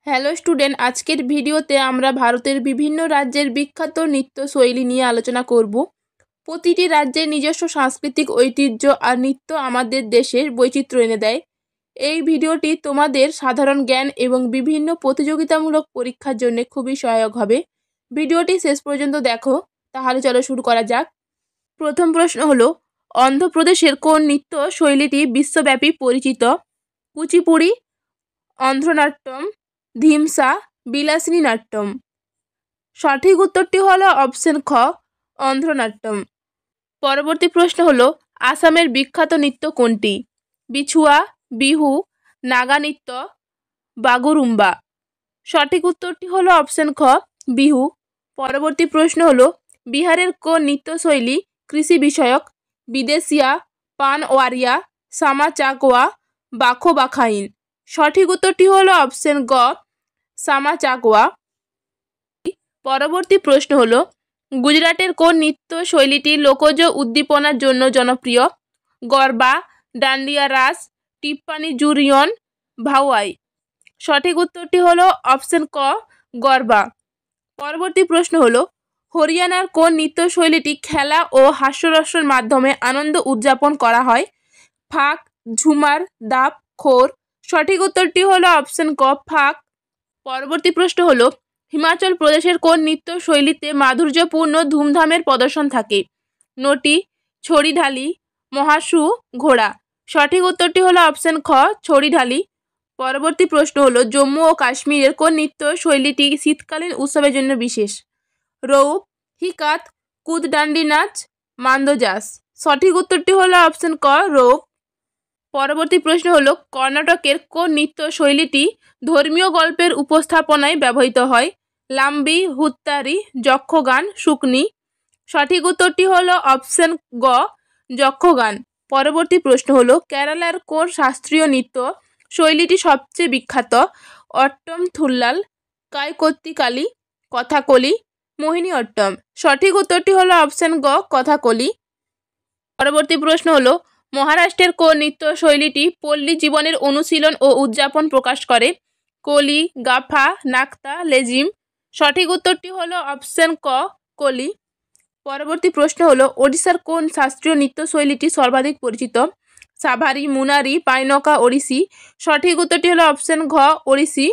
Hello student, আজকের ভিডিওতে আমরা ভারতের বিভিন্ন রাজ্যের বিখ্যাত নৃত্যশৈলী নিয়ে আলোচনা করব। প্রতিটি রাজ্যের নিজস্ব সাংস্কৃতিক ঐতিহ্য আর নৃত্য আমাদের দেশের বৈচিত্র্য এনে দেয়। এই ভিডিওটি তোমাদের সাধারণ জ্ঞান এবং বিভিন্ন প্রতিযোগিতামূলক পরীক্ষার জন্য খুবই সহায়ক হবে। ভিডিওটি শেষ পর্যন্ত দেখো। তাহলে চলো শুরু করা যাক। প্রথম প্রশ্ন হলো, অন্ধ্রপ্রদেশের কোন নৃত্য শৈলীটি বিশ্বব্যাপী পরিচিত? কুচিপুড়ি, অন্ধ্রনাট্যম, ধিমসা, বিলাসিনী নাট্যম। সঠিক উত্তরটি হলো অপশন খ, অন্ধ্রনাট্যম। পরবর্তী প্রশ্ন হলো, আসামের বিখ্যাত নৃত্য কোনটি? বিছুয়া, বিহু, নাগা নৃত্য, বাগুরুম্বা। সঠিক উত্তরটি হলো অপশন খ, বিহু। পরবর্তী প্রশ্ন হলো, বিহারের কোন নৃত্যশৈলী কৃষি বিষয়ক? বিদেশিয়া, পানওয়ারিয়া, সামা চাকওয়া, বাখো বাখাইন। সঠিক উত্তরটি হলো অপশন গ, সামা চাকওয়া। পরবর্তী প্রশ্ন হলো, গুজরাটের কোন নৃত্য শৈলীটি লোকজ উদ্দীপনার জন্য জনপ্রিয়? গরবা, ডান্ডিয়া রাস, টিপ্পানি জুরিয়ন, ভাওয়াই। সঠিক উত্তরটি হলো অপশন ক, গরবা। পরবর্তী প্রশ্ন হলো, হরিয়ানার কোন নৃত্যশৈলীটি খেলা ও হাস্যরসের মাধ্যমে আনন্দ উদযাপন করা হয়? ফাক, ঝুমার, দাপ, খোর। সঠিক উত্তরটি হলো অপশন ক, ফাক। পরবর্তী প্রশ্ন হলো, হিমাচল প্রদেশের কোন নৃত্যশৈলীতে মাধুর্যপূর্ণ ধুমধামের প্রদর্শন থাকে? নটি, ছড়িঢালি, মহাসু, ঘোড়া। সঠিক উত্তরটি হলো অপশন খ, ছড়িঢালি। পরবর্তী প্রশ্ন হলো, জম্মু ও কাশ্মীরের কোন নৃত্যশৈলীটি শীতকালীন উৎসবের জন্য বিশেষ? রৌপ, হিকাত, কুদডান্ডি নাচ, মান্দজাস। সঠিক উত্তরটি হলো অপশন ক, রৌপ। পরবর্তী প্রশ্ন হলো, কর্ণাটকের কোন নৃত্যশৈলীটি ধর্মীয় গল্পের উপস্থাপনায় ব্যবহৃত হয়? লাম্বি, হুত্তারি, যক্ষগান, শুকনি। সঠিক উত্তরটি হলো অপশন গ, যক্ষগান। পরবর্তী প্রশ্ন হলো, কেরালার কোন শাস্ত্রীয় নৃত্য শৈলীটি সবচেয়ে বিখ্যাত? অট্টম থুল্লাল, কায়কত্তিকালি, কথাকলি, মোহিনী অট্টম। সঠিক উত্তরটি হলো অপশন গ, কথাকলি। পরবর্তী প্রশ্ন হলো, মহারাষ্ট্রের কোন নৃত্যশৈলীটি পল্লী জীবনের অনুশীলন ও উদযাপন প্রকাশ করে? কলি, গাফা, নাক্তা, লেজিম। সঠিক উত্তরটি হলো অপশন ক, কলি। পরবর্তী প্রশ্ন হলো, ওড়িশার কোন শাস্ত্রীয় নৃত্যশৈলীটি সর্বাধিক পরিচিত? সাভারি, মুনারি, পাইনকা, ওড়িশি। সঠিক উত্তরটি হলো অপশন ঘ, ওড়িশি।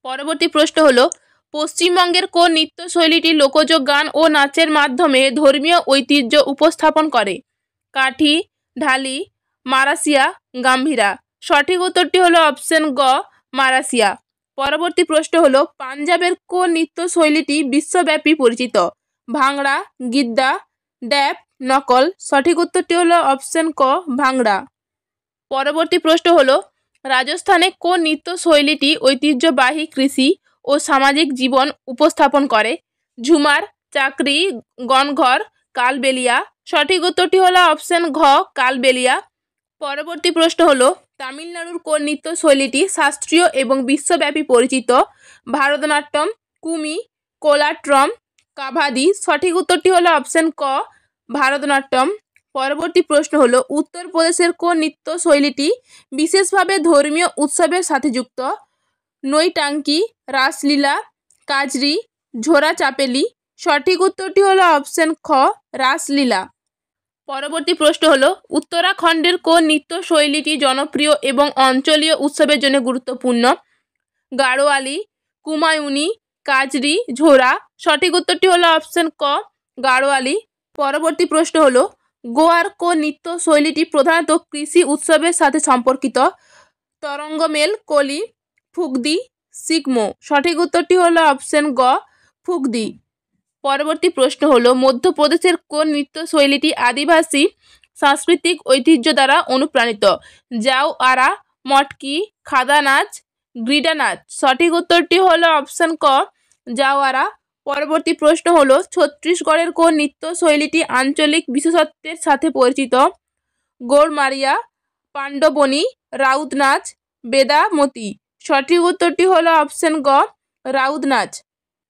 পরবর্তী প্রশ্ন হলো, পশ্চিমবঙ্গের কোন নৃত্যশৈলীটি লোকজ গান ও নাচের মাধ্যমে ধর্মীয় ঐতিহ্য উপস্থাপন করে? কাঠি, ঢালি, মারাসিয়া, গাম্ভীরা। সঠিক উত্তরটি হলো অপশন গ, মারাসিয়া। পরবর্তী প্রশ্ন হলো, পাঞ্জাবের কোন নৃত্যশৈলীটি বিশ্বব্যাপী পরিচিত? ভাংড়া, গিদ্দা, ড্যাপ, নকল। সঠিক উত্তরটি হলো অপশন ক, ভাংড়া। পরবর্তী প্রশ্ন হলো, রাজস্থানে কোন নৃত্যশৈলীটি ঐতিহ্যবাহী কৃষি ও সামাজিক জীবন উপস্থাপন করে? ঝুমার, চাকরি, গনঘর, কালবেলিয়া। সঠিক উত্তরটি হলো অপশন ঘ, কালবেলিয়া। পরবর্তী প্রশ্ন হলো, তামিলনাড়ুর কোন নৃত্যশৈলীটি শাস্ত্রীয় এবং বিশ্বব্যাপী পরিচিত? ভারতনাট্যম, কুমি, কোলাট্রম, কাভাদি। সঠিক উত্তরটি হলো অপশন ক, ভারতনাট্যম। পরবর্তী প্রশ্ন হলো, উত্তরপ্রদেশের কোন নৃত্যশৈলীটি বিশেষভাবে ধর্মীয় উৎসবের সাথে যুক্ত? নৈটাঙ্কি, রাসলীলা, কাজরি, ঝোরা চাপেলি। সঠিক উত্তরটি হলো অপশন খ, রাসলীলা। পরবর্তী প্রশ্ন হলো, উত্তরাখণ্ডের কোন নৃত্যশৈলীটি জনপ্রিয় এবং অঞ্চলীয় উৎসবের জন্য গুরুত্বপূর্ণ? গাড়োয়ালি, কুমায়ুনি, কাজরি, ঝোরা। সঠিক উত্তরটি হলো অপশন ক, গাড়োয়ালি। পরবর্তী প্রশ্ন হলো, গোয়ার কোন নৃত্যশৈলীটি প্রধানত কৃষি উৎসবের সাথে সম্পর্কিত? তরঙ্গমেল, কলি, ফুগদি, সিগমো। সঠিক উত্তরটি হলো অপশন গ, ফুগদি। পরবর্তী প্রশ্ন হলো, মধ্যপ্রদেশের কোন নৃত্যশৈলীটি আদিবাসী সাংস্কৃতিক ঐতিহ্য দ্বারা অনুপ্রাণিত? জাও আরা, মটকি, খাদা নাচ, গ্রিডা নাচ। সঠিক উত্তরটি হলো অপশন ক, জাওয়ারা। পরবর্তী প্রশ্ন হলো, ছত্তিশগড়ের কোন নৃত্যশৈলীটি আঞ্চলিক বিশেষত্বের সাথে পরিচিত? গোড়মারিয়া, পাণ্ডবনী, রাউত নাচ, বেদামতি। সঠিক উত্তরটি হলো অপশন গ, রাউত নাচ।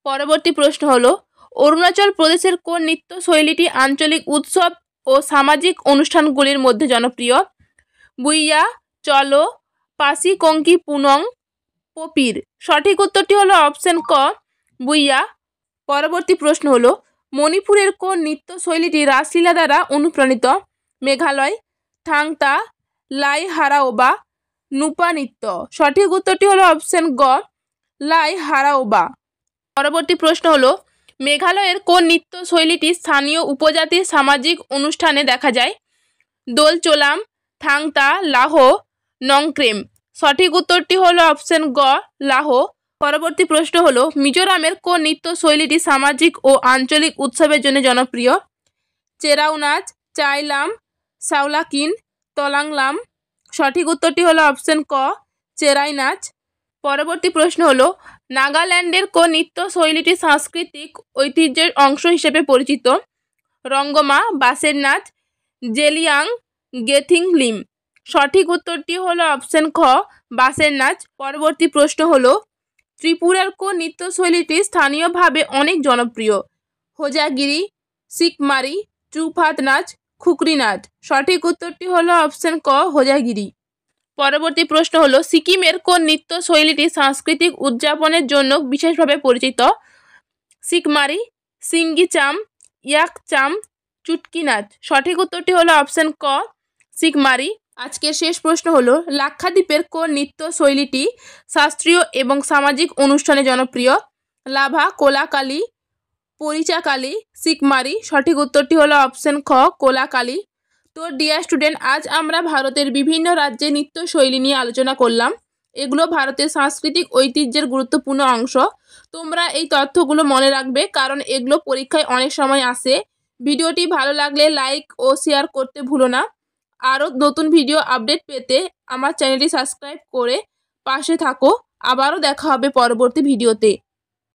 পরবর্তী প্রশ্ন হলো, অরুণাচল প্রদেশের কোন নৃত্যশৈলীটি আঞ্চলিক উৎসব ও সামাজিক অনুষ্ঠানগুলির মধ্যে জনপ্রিয়? বুইয়া, চলো, পাসি কঙ্কি পুনং, কপির। সঠিক উত্তরটি হলো অপশন ক বুইয়া। পরবর্তী প্রশ্ন হলো মণিপুরের কোন নৃত্যশৈলীটি রাসলীলা দ্বারা অনুপ্রাণিত? মেঘালয়, থাংতা, লাই হারাওবা, নুপা নৃত্য। সঠিক উত্তরটি হলো অপশন গ লাই হারাওবা। পরবর্তী প্রশ্ন হলো মেঘালয়ের কোন নৃত্যশৈলীটি স্থানীয় উপজাতির সামাজিক অনুষ্ঠানে দেখা যায়? দোলচোলাম, থাংতা, লাহো, নংক্রেম। সঠিক উত্তরটি হলো অপশন গ লাহো। পরবর্তী প্রশ্ন হলো মিজোরামের কোন নৃত্যশৈলীটি সামাজিক ও আঞ্চলিক উৎসবের জন্য জনপ্রিয়? চেরাউ নাচ, চাইলাম, সাউলাকিন, তলাংলাম। সঠিক উত্তরটি হলো অপশন ক চেরাই নাচ। পরবর্তী প্রশ্ন হলো নাগাল্যান্ডের কোন নৃত্যশৈলীটি সাংস্কৃতিক ঐতিহ্যের অংশ হিসেবে পরিচিত? রঙ্গমা, বাঁশের নাচ, জেলিয়াং, গেথিং লিম। সঠিক উত্তরটি হলো অপশন খ বাঁশের নাচ। পরবর্তী প্রশ্ন হলো ত্রিপুরার কোন নৃত্যশৈলীটি স্থানীয়ভাবে অনেক জনপ্রিয়? হোজাগিরি, সিকমারি, চুফাত নাচ, খুকরি নাচ। সঠিক উত্তরটি হলো অপশন ক হোজাগিরি। পরবর্তী প্রশ্ন হলো সিকিমের কোন নৃত্যশৈলীটি সাংস্কৃতিক উদযাপনের জন্য বিশেষভাবে পরিচিত? সিকমারি, সিঙ্গিচাম, ইয়াকচাম, চুটকি নাচ। সঠিক উত্তরটি হলো অপশন ক সিকমারি। আজকের শেষ প্রশ্ন হলো লাক্ষাদ্বীপের কোন নৃত্যশৈলীটি শাস্ত্রীয় এবং সামাজিক অনুষ্ঠানে জনপ্রিয়? লাভা, কোলাকালি, পরিচাকালি, সিকমারি। সঠিক উত্তরটি হলো অপশন খ কোলাকালি। তো ডিয়ার স্টুডেন্ট, আজ আমরা ভারতের বিভিন্ন রাজ্যের নৃত্যশৈলী নিয়ে আলোচনা করলাম। এগুলো ভারতের সাংস্কৃতিক ঐতিহ্যের গুরুত্বপূর্ণ অংশ। তোমরা এই তথ্যগুলো মনে রাখবে, কারণ এগুলো পরীক্ষায় অনেক সময় আসে। ভিডিওটি ভালো লাগলে লাইক ও শেয়ার করতে ভুলো না। আরও নতুন ভিডিও আপডেট পেতে আমার চ্যানেলটি সাবস্ক্রাইব করে পাশে থাকো। আবারও দেখা হবে পরবর্তী ভিডিওতে।